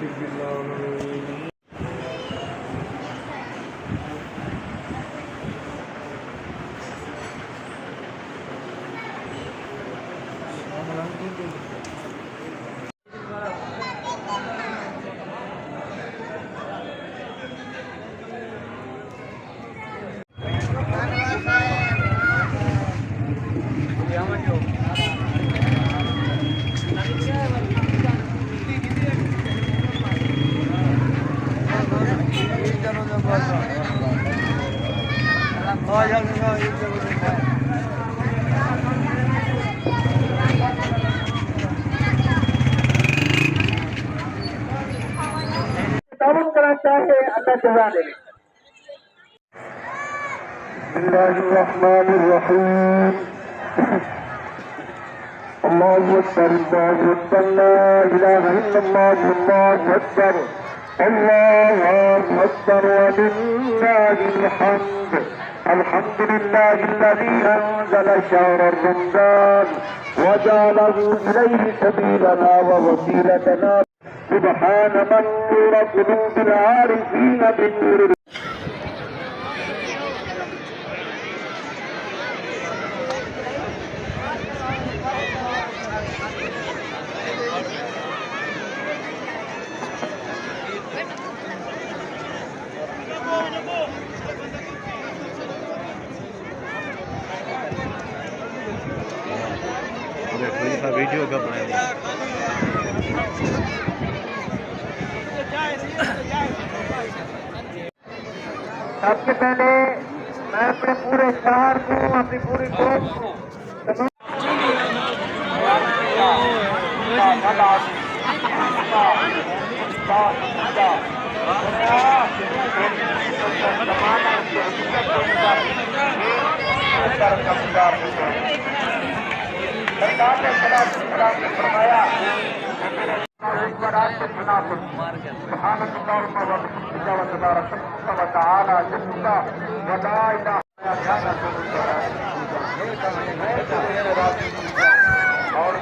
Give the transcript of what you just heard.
तौफीक बिल्लाह। ताबूत करना चाहे अल्लाह जजा दे। बिस्मिल्लाहिर्रहमानिर्रहीम। अल्लाहु अकबर अल्लाहु अकबर ला इलाहा इल्लल्लाह अल्लाहु अकबर अल्लाहु अकबर वलिल्लाहिल हम्द। अल्हम्दुलिल्लाहिल्लज़ी अंज़ला शहर रमज़ान वजअलहु इलैहि सबीलना व वसीलतना सुब्हान मन नूर क़ुलूबिल आरिफीन बिनूर। वीडियो कब बनाएंगे? सबसे पहले मैं अपने पूरे शहर को, अपनी पूरी कौम को सरकार ने सलाम फरमाया और